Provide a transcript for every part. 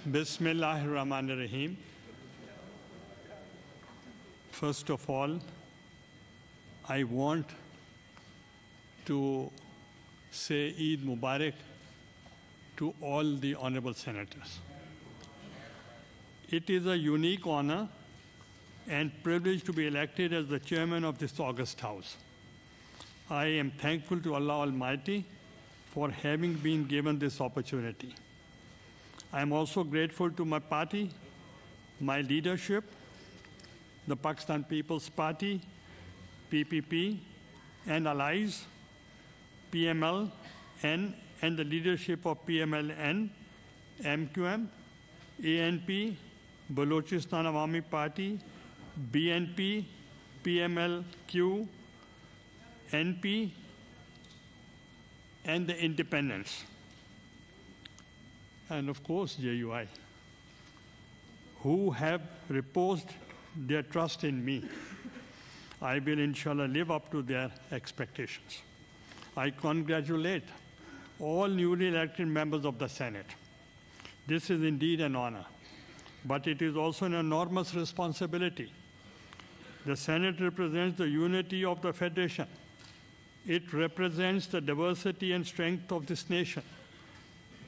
Bismillahirrahmanirrahim. First of all, I want to say Eid Mubarak to all the honorable senators. It is a unique honor and privilege to be elected as the chairman of this august house. I am thankful to Allah Almighty for having been given this opportunity. I am also grateful to my party, my leadership, the Pakistan People's Party, PPP, and allies, PMLN, and the leadership of PMLN, MQM, ANP, Balochistan Awami Party, BNP, PMLQ, NP, and the independents. And of course, JUI, who have reposed their trust in me. I will, inshallah, live up to their expectations. I congratulate all newly elected members of the Senate. This is indeed an honor, but it is also an enormous responsibility. The Senate represents the unity of the Federation. It represents the diversity and strength of this nation.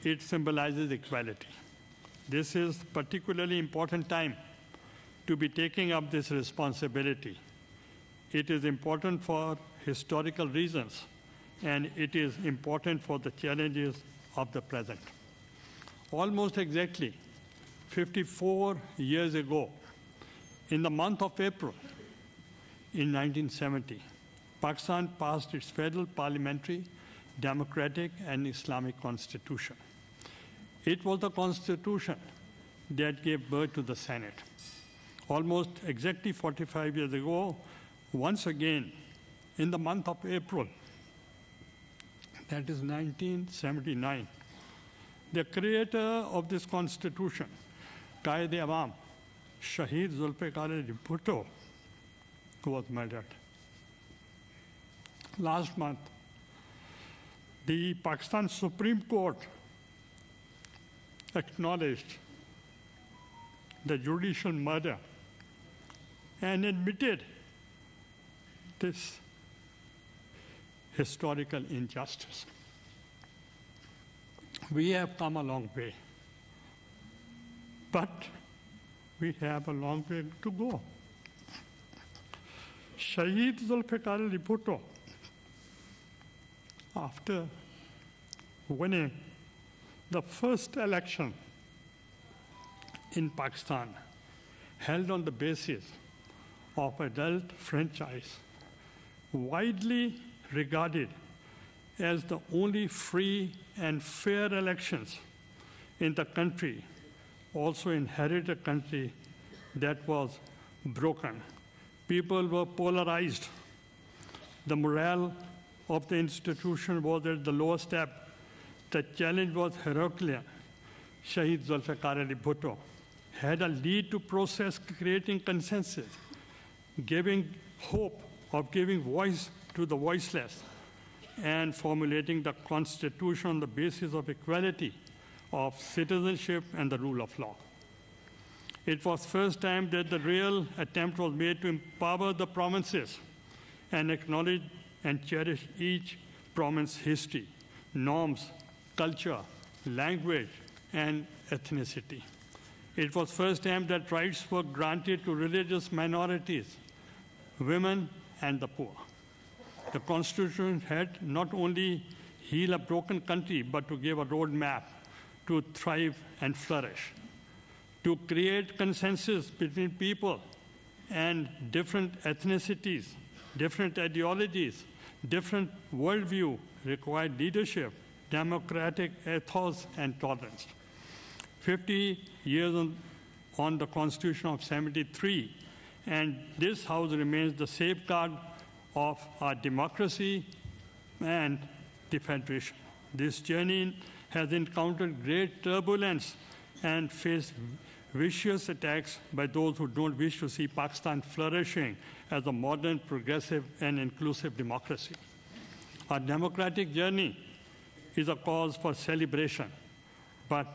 It symbolizes equality. This is a particularly important time to be taking up this responsibility. It is important for historical reasons, and it is important for the challenges of the present. Almost exactly 54 years ago, in the month of April in 1970, Pakistan passed its federal parliamentary, democratic, and Islamic constitution. It was the constitution that gave birth to the Senate. Almost exactly 45 years ago, once again, in the month of April, that is 1979, the creator of this constitution, Qaid Awam, Shahid Zulfikar Bhutto, was murdered. Last month, the Pakistan Supreme Court acknowledged the judicial murder and admitted this historical injustice. We have come a long way, but we have a long way to go. Shahid Zulfikar Ali Bhutto, after winning the first election in Pakistan, held on the basis of adult franchise, widely regarded as the only free and fair elections in the country, also inherited a country that was broken. People were polarized. The morale of the institution was at the lowest ebb. The challenge was Herculean. Shahid Zulfikar Ali Bhutto had a lead to process creating consensus, giving hope of giving voice to the voiceless, and formulating the constitution on the basis of equality, of citizenship, and the rule of law. It was the first time that the real attempt was made to empower the provinces and acknowledge and cherish each province's history, norms, culture, language, and ethnicity. It was the first time that rights were granted to religious minorities, women, and the poor. The Constitution had not only healed a broken country, but to give a roadmap to thrive and flourish, to create consensus between people and different ethnicities, different ideologies, different worldview required leadership, democratic ethos, and tolerance. 50 years on the Constitution of 73, and this House remains the safeguard of our democracy and the Federation. This journey has encountered great turbulence and faced vicious attacks by those who don't wish to see Pakistan flourishing as a modern, progressive, and inclusive democracy. Our democratic journey is a cause for celebration, but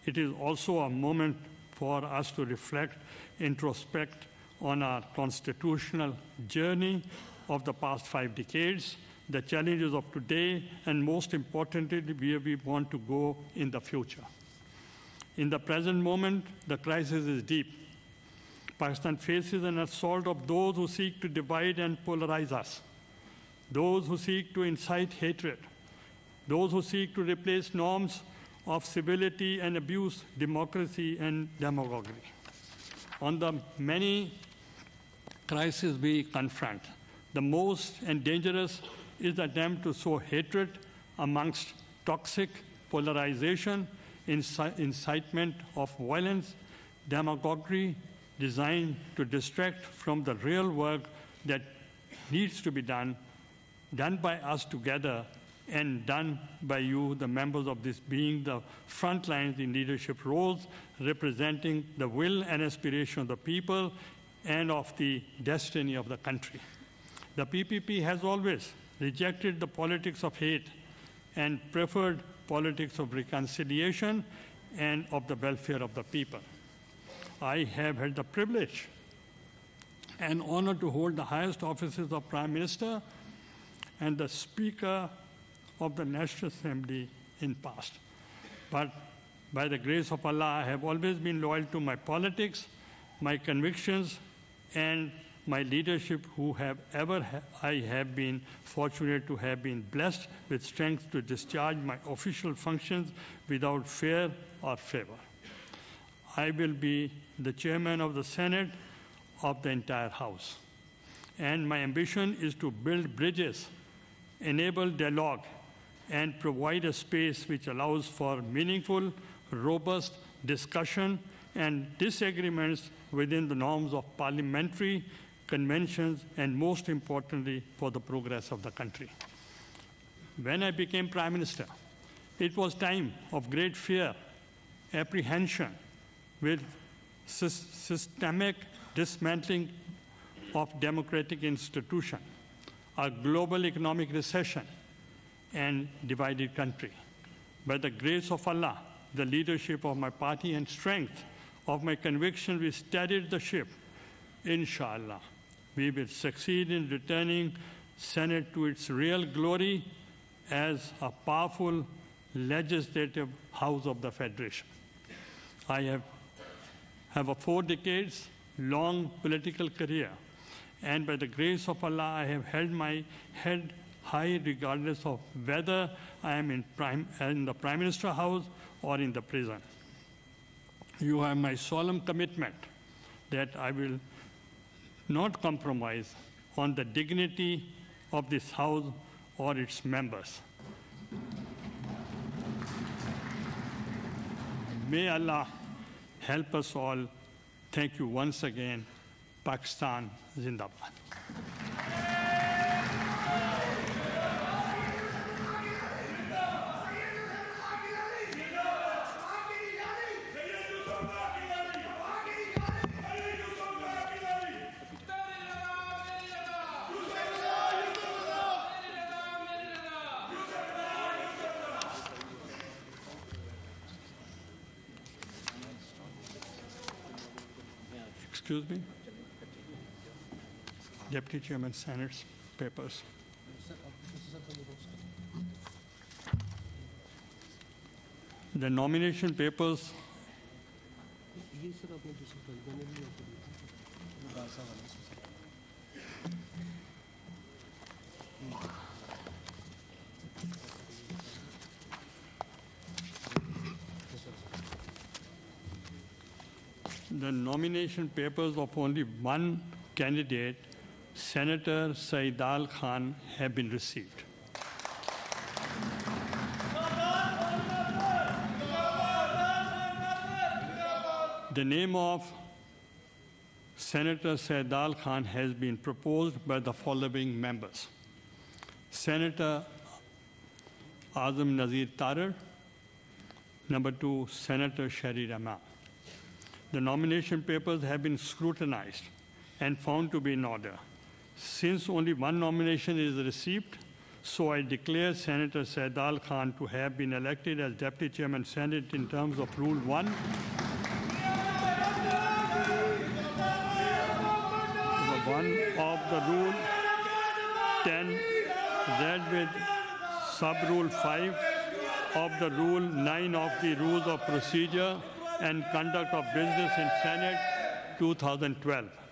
it is also a moment for us to reflect, introspect on our constitutional journey of the past 5 decades, the challenges of today, and most importantly, where we want to go in the future. In the present moment, the crisis is deep. Pakistan faces an assault of those who seek to divide and polarize us, those who seek to incite hatred, those who seek to replace norms of civility and abuse democracy and demagoguery. On the many crises we confront, the most and dangerous is the attempt to sow hatred amongst toxic polarization, incitement of violence, demagoguery designed to distract from the real work that needs to be done by us together and done by you, the members of this, being the front lines in leadership roles, representing the will and aspiration of the people and of the destiny of the country. The PPP has always rejected the politics of hate and preferred politics of reconciliation and of the welfare of the people. I have had the privilege and honor to hold the highest offices of Prime Minister and the Speaker of the National Assembly in past. But by the grace of Allah, I have always been loyal to my politics, my convictions, and my leadership, I have been fortunate to have been blessed with strength to discharge my official functions without fear or favor. I will be the chairman of the Senate of the entire House. And my ambition is to build bridges, enable dialogue, and provide a space which allows for meaningful, robust discussion and disagreements within the norms of parliamentary conventions, and most importantly, for the progress of the country. When I became Prime Minister, it was time of great fear, apprehension, with systemic dismantling of democratic institutions, a global economic recession, and divided country. By the grace of Allah, the leadership of my party, and strength of my conviction, we steadied the ship. Inshallah, we will succeed in returning Senate to its real glory as a powerful legislative house of the Federation. I have a 4 decades long political career, and by the grace of Allah, I have held my head high regardless of whether I am in the Prime Minister House or in the prison. You have my solemn commitment that I will not compromise on the dignity of this House or its members. May Allah help us all. Thank you once again. Pakistan Zindabad. Excuse me? Deputy Chairman, Senate's papers. The nomination papers. The nomination papers of only one candidate, Senator Saidal Khan, have been received. The name of Senator Saidal Khan has been proposed by the following members: Senator Azam Nazir Tarar, number 2, Senator Shari Rahman. The nomination papers have been scrutinized and found to be in order. Since only one nomination is received, So I declare Senator Saidal Khan to have been elected as Deputy Chairman Senate in terms of Rule 1. The 1 of the Rule 10 read with Sub-Rule 5 of the Rule 9 of the Rules of Procedure and Conduct of Business in Senate 2012.